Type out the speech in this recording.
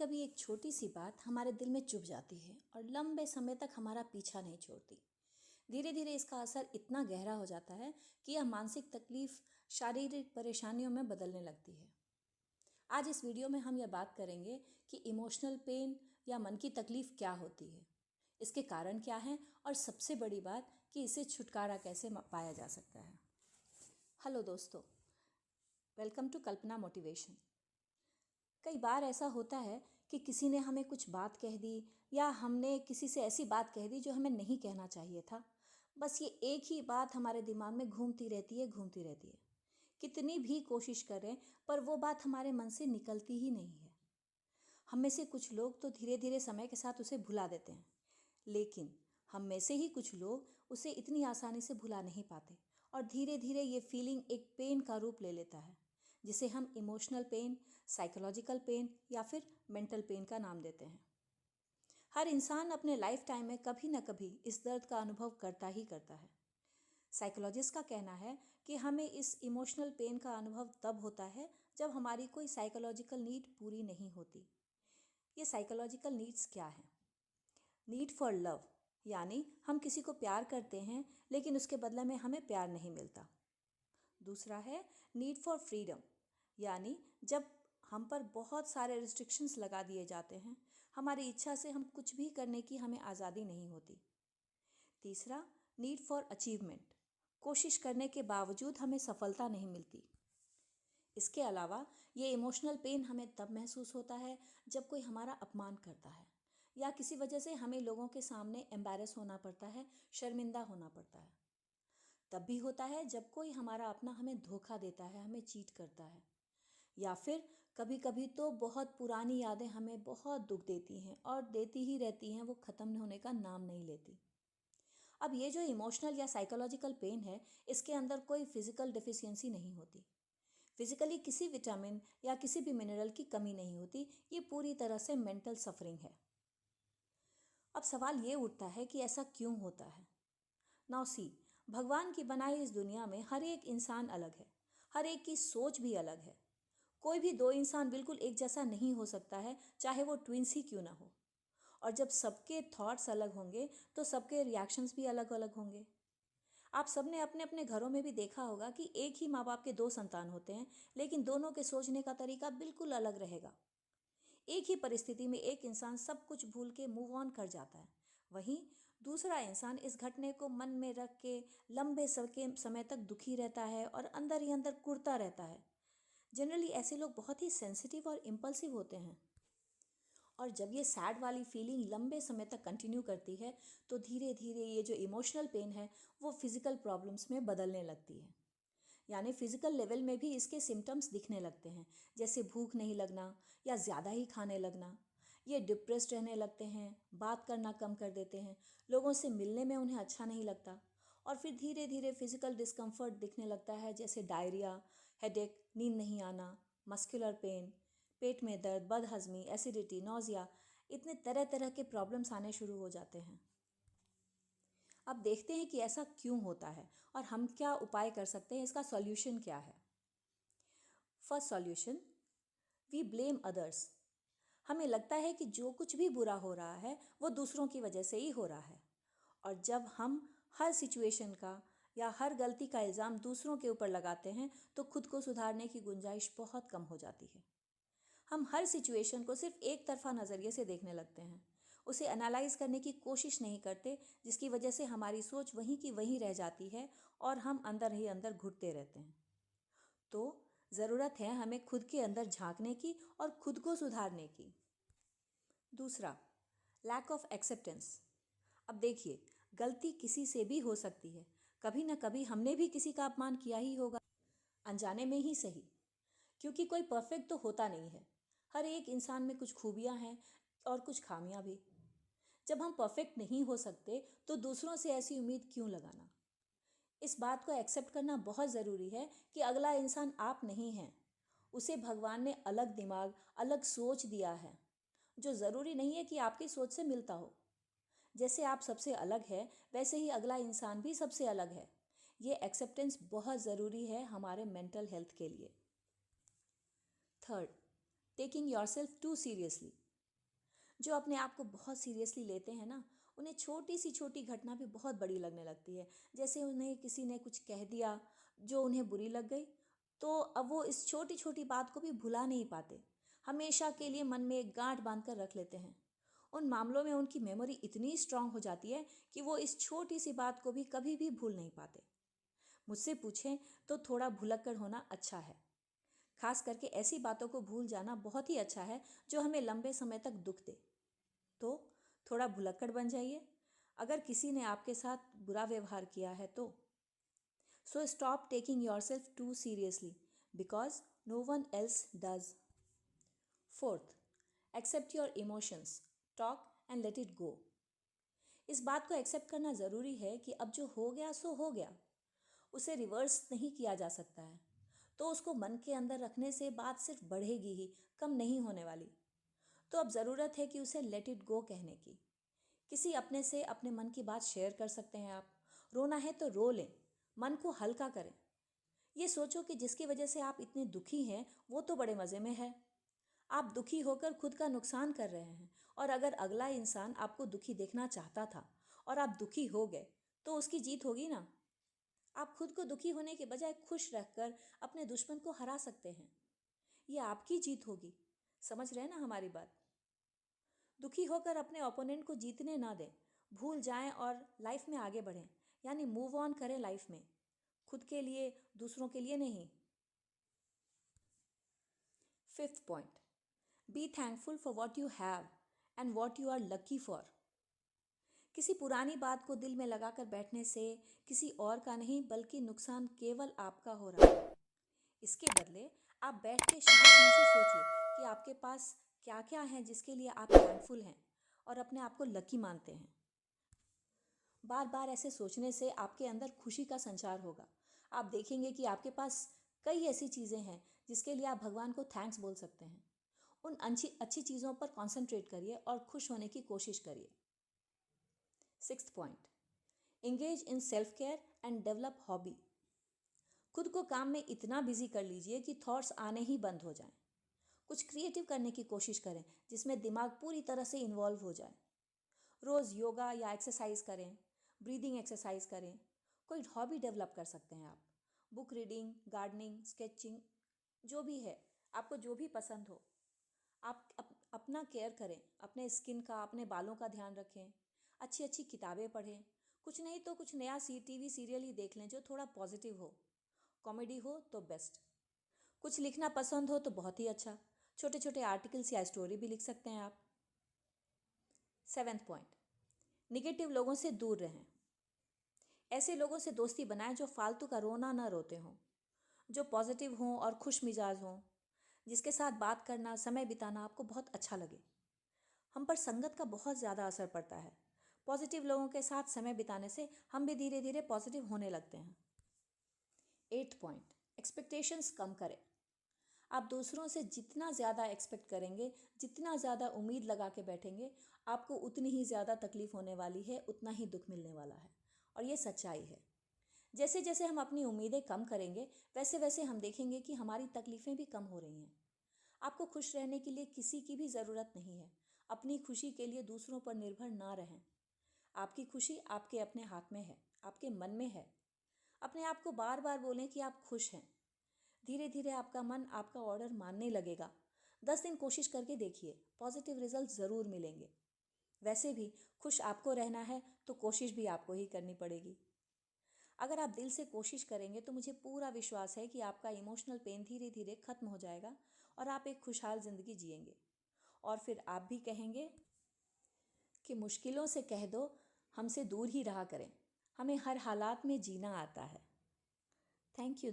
कभी एक छोटी सी बात हमारे दिल में चुभ जाती है और लंबे समय तक हमारा पीछा नहीं छोड़ती। धीरे धीरे इसका असर इतना गहरा हो जाता है कि यह मानसिक तकलीफ शारीरिक परेशानियों में बदलने लगती है। आज इस वीडियो में हम यह बात करेंगे कि इमोशनल पेन या मन की तकलीफ क्या होती है, इसके कारण क्या हैं और सबसे बड़ी बात कि इसे छुटकारा कैसे पाया जा सकता है। हेलो दोस्तों, वेलकम टू कल्पना मोटिवेशन। कई बार ऐसा होता है कि किसी ने हमें कुछ बात कह दी या हमने किसी से ऐसी बात कह दी जो हमें नहीं कहना चाहिए था। बस ये एक ही बात हमारे दिमाग में घूमती रहती है। कितनी भी कोशिश करें पर वो बात हमारे मन से निकलती ही नहीं है। हम में से कुछ लोग तो धीरे धीरे समय के साथ उसे भुला देते हैं, लेकिन हम में से ही कुछ लोग उसे इतनी आसानी से भुला नहीं पाते और धीरे धीरे ये फीलिंग एक पेन का रूप ले लेता है, जिसे हम इमोशनल पेन, साइकोलॉजिकल पेन या फिर मेंटल पेन का नाम देते हैं। हर इंसान अपने लाइफ टाइम में कभी ना कभी इस दर्द का अनुभव करता ही करता है। साइकोलॉजिस्ट का कहना है कि हमें इस इमोशनल पेन का अनुभव तब होता है जब हमारी कोई साइकोलॉजिकल नीड पूरी नहीं होती। ये साइकोलॉजिकल नीड्स क्या हैं? नीड फॉर लव, यानी हम किसी को प्यार करते हैं लेकिन उसके बदले में हमें प्यार नहीं मिलता। दूसरा है नीड फॉर फ्रीडम, यानी जब हम पर बहुत सारे रिस्ट्रिक्शंस लगा दिए जाते हैं, हमारी इच्छा से हम कुछ भी करने की हमें आज़ादी नहीं होती। तीसरा नीड फॉर अचीवमेंट, कोशिश करने के बावजूद हमें सफलता नहीं मिलती। इसके अलावा ये इमोशनल पेन हमें तब महसूस होता है जब कोई हमारा अपमान करता है या किसी वजह से हमें लोगों के सामने एम्बैरस होना पड़ता है, शर्मिंदा होना पड़ता है। तब भी होता है जब कोई हमारा अपना हमें धोखा देता है, हमें चीट करता है, या फिर कभी कभी तो बहुत पुरानी यादें हमें बहुत दुख देती हैं और देती ही रहती हैं, वो ख़त्म होने का नाम नहीं लेती। अब ये जो इमोशनल या साइकोलॉजिकल पेन है, इसके अंदर कोई फिजिकल डिफिशियंसी नहीं होती। फिजिकली किसी विटामिन या किसी भी मिनरल की कमी नहीं होती। ये पूरी तरह से मेंटल सफरिंग है। अब सवाल ये उठता है कि ऐसा क्यों होता है। नाउ सी, भगवान की बनाई इस दुनिया में हर एक इंसान अलग है, हर एक की सोच भी अलग है। कोई भी दो इंसान बिल्कुल एक जैसा नहीं हो सकता है, चाहे वो ट्विंस ही क्यों ना हो। और जब सबके थॉट्स अलग होंगे तो सबके रिएक्शंस भी अलग अलग होंगे। आप सबने अपने अपने घरों में भी देखा होगा कि एक ही माँ बाप के दो संतान होते हैं, लेकिन दोनों के सोचने का तरीका बिल्कुल अलग रहेगा। एक ही परिस्थिति में एक इंसान सब कुछ भूल के मूव ऑन कर जाता है, वहीं दूसरा इंसान इस घटने को मन में रख के लंबे समय तक दुखी रहता है और अंदर ही अंदर कुढ़ता रहता है। जनरली ऐसे लोग बहुत ही सेंसिटिव और इम्पल्सिव होते हैं, और जब ये सैड वाली फीलिंग लंबे समय तक कंटिन्यू करती है तो धीरे धीरे ये जो इमोशनल पेन है वो फिज़िकल प्रॉब्लम्स में बदलने लगती है। यानी फिज़िकल लेवल में भी इसके सिम्टम्स दिखने लगते हैं, जैसे भूख नहीं लगना या ज़्यादा ही खाने लगना। ये डिप्रेस्ड रहने लगते हैं, बात करना कम कर देते हैं, लोगों से मिलने में उन्हें अच्छा नहीं लगता, और फिर धीरे धीरे फिज़िकल डिस्कम्फर्ट दिखने लगता है, जैसे डायरिया, हेडेक, नींद नहीं आना, मस्कुलर पेन, पेट में दर्द, बदहज़मी, एसिडिटी, नौजिया, इतने तरह तरह के प्रॉब्लम्स आने शुरू हो जाते हैं। अब देखते हैं कि ऐसा क्यों होता है और हम क्या उपाय कर सकते हैं, इसका सॉल्यूशन क्या है। First solution, we blame others. हमें लगता है कि जो कुछ भी बुरा हो रहा है वो दूसरों की वजह से ही हो रहा है, और जब हम हर सिचुएशन का या हर गलती का इल्ज़ाम दूसरों के ऊपर लगाते हैं तो खुद को सुधारने की गुंजाइश बहुत कम हो जाती है। हम हर सिचुएशन को सिर्फ एक तरफा नज़रिए से देखने लगते हैं, उसे एनालाइज करने की कोशिश नहीं करते, जिसकी वजह से हमारी सोच वहीं की वहीं रह जाती है और हम अंदर ही अंदर घुटते रहते हैं। तो ज़रूरत है हमें खुद के अंदर झांकने की और खुद को सुधारने की। दूसरा, लैक ऑफ एक्सेप्टेंस। अब देखिए, गलती किसी से भी हो सकती है, कभी ना कभी हमने भी किसी का अपमान किया ही होगा, अनजाने में ही सही, क्योंकि कोई परफेक्ट तो होता नहीं है। हर एक इंसान में कुछ खूबियां हैं और कुछ खामियां भी। जब हम परफेक्ट नहीं हो सकते तो दूसरों से ऐसी उम्मीद क्यों लगाना। इस बात को एक्सेप्ट करना बहुत ज़रूरी है कि अगला इंसान आप नहीं हैं, उसे भगवान ने अलग दिमाग, अलग सोच दिया है, जो ज़रूरी नहीं है कि आपकी सोच से मिलता हो। जैसे आप सबसे अलग है, वैसे ही अगला इंसान भी सबसे अलग है। ये एक्सेप्टेंस बहुत ज़रूरी है हमारे मेंटल हेल्थ के लिए। Third, taking yourself too seriously. जो अपने आप को बहुत सीरियसली लेते हैं ना, उन्हें छोटी सी छोटी घटना भी बहुत बड़ी लगने लगती है। जैसे उन्हें किसी ने कुछ कह दिया जो उन्हें बुरी लग गई, तो अब वो इस छोटी छोटी बात को भी भुला नहीं पाते, हमेशा के लिए मन में एक गांठ बांध कर रख लेते हैं। उन मामलों में उनकी मेमोरी इतनी स्ट्रांग हो जाती है कि वो इस छोटी सी बात को भी कभी भी भूल नहीं पाते। मुझसे पूछें तो थोड़ा भुलक्कड़ होना अच्छा है। खास करके ऐसी बातों को भूल जाना बहुत ही अच्छा है जो हमें लंबे समय तक दुख दे। तो थोड़ा भुलक्कड़ बन जाइए अगर किसी ने आपके साथ बुरा व्यवहार किया है तो। So stop taking yourself too seriously because no one else does. Fourth, accept your emotions, talk and let it go. इस बात को एक्सेप्ट करना ज़रूरी है कि अब जो हो गया सो हो गया, उसे रिवर्स नहीं किया जा सकता है। तो उसको मन के अंदर रखने से बात सिर्फ बढ़ेगी ही, कम नहीं होने वाली। तो अब ज़रूरत है कि उसे लेट इट गो कहने की। किसी अपने से अपने मन की बात शेयर कर सकते हैं आप। रोना है तो रो लें, मन को हल्का करें। ये सोचो कि जिसकी वजह से आप इतने दुखी हैं वो तो बड़े मज़े में है। आप दुखी होकर खुद का नुकसान कर रहे हैं, और अगर अगला इंसान आपको दुखी देखना चाहता था और आप दुखी हो गए तो उसकी जीत होगी ना। आप खुद को दुखी होने के बजाय खुश रहकर अपने दुश्मन को हरा सकते हैं। ये आपकी जीत होगी। समझ रहे हैं ना हमारी बात। दुखी होकर अपने ओपोनेंट को जीतने ना दें। भूल जाएं और लाइफ में आगे बढ़ें, यानी मूव ऑन करें लाइफ में, खुद के लिए, दूसरों के लिए नहीं। Fifth point, be thankful for what you have and what you are lucky for. किसी पुरानी बात को दिल में लगाकर बैठने से किसी और का नहीं बल्कि नुकसान केवल आपका हो रहा है। इसके बदले आप बैठ के शांत मन से सोचिए कि आपके पास क्या क्या है जिसके लिए आप थैंकफुल हैं और अपने आप को लकी मानते हैं। बार बार ऐसे सोचने से आपके अंदर खुशी का संचार होगा। आप देखेंगे कि आपके पास कई ऐसी चीज़ें हैं जिसके लिए आप भगवान को थैंक्स बोल सकते हैं। उन अच्छी अच्छी चीज़ों पर कॉन्सेंट्रेट करिए और खुश होने की कोशिश करिए। Sixth point, engage in self care and develop hobby. खुद को काम में इतना बिजी कर लीजिए कि थॉट्स आने ही बंद हो जाएं। कुछ क्रिएटिव करने की कोशिश करें जिसमें दिमाग पूरी तरह से इन्वॉल्व हो जाए। रोज़ योगा या एक्सरसाइज करें, ब्रीदिंग एक्सरसाइज करें। कोई हॉबी डेवलप कर सकते हैं आप। बुक रीडिंग, गार्डनिंग, स्केचिंग, जो भी है, आपको जो भी पसंद हो। आप अपना केयर करें, अपने स्किन का, अपने बालों का ध्यान रखें। अच्छी अच्छी किताबें पढ़ें। कुछ नहीं तो कुछ नया टीवी सीरियल ही देख लें जो थोड़ा पॉजिटिव हो। कॉमेडी हो तो बेस्ट। कुछ लिखना पसंद हो तो बहुत ही अच्छा। छोटे छोटे आर्टिकल्स या स्टोरी भी लिख सकते हैं आप। सेवेंथ पॉइंट, निगेटिव लोगों से दूर रहें। ऐसे लोगों से दोस्ती बनाएं जो फालतू का रोना ना रोते हों, जो पॉजिटिव हों और खुश मिजाज हों, जिसके साथ बात करना, समय बिताना आपको बहुत अच्छा लगे। हम पर संगत का बहुत ज़्यादा असर पड़ता है। पॉजिटिव लोगों के साथ समय बिताने से हम भी धीरे धीरे पॉजिटिव होने लगते हैं। एट्थ पॉइंट, एक्सपेक्टेशंस कम करें। आप दूसरों से जितना ज़्यादा एक्सपेक्ट करेंगे, जितना ज़्यादा उम्मीद लगा के बैठेंगे, आपको उतनी ही ज़्यादा तकलीफ होने वाली है, उतना ही दुख मिलने वाला है। और ये सच्चाई है। जैसे जैसे हम अपनी उम्मीदें कम करेंगे, वैसे वैसे हम देखेंगे कि हमारी तकलीफ़ें भी कम हो रही हैं। आपको खुश रहने के लिए किसी की भी ज़रूरत नहीं है। अपनी खुशी के लिए दूसरों पर निर्भर ना रहें। आपकी खुशी आपके अपने हाथ में है, आपके मन में है। अपने आप को बार बार बोलें कि आप खुश हैं। धीरे धीरे आपका मन आपका ऑर्डर मानने लगेगा। 10 दिन कोशिश करके देखिए, पॉजिटिव रिजल्ट ज़रूर मिलेंगे। वैसे भी खुश आपको रहना है तो कोशिश भी आपको ही करनी पड़ेगी। अगर आप दिल से कोशिश करेंगे तो मुझे पूरा विश्वास है कि आपका इमोशनल पेन धीरे धीरे खत्म हो जाएगा और आप एक खुशहाल ज़िंदगी जिएंगे। और फिर आप भी कहेंगे कि मुश्किलों से कह दो हमसे दूर ही रहा करें, हमें हर हालात में जीना आता है। Thank you.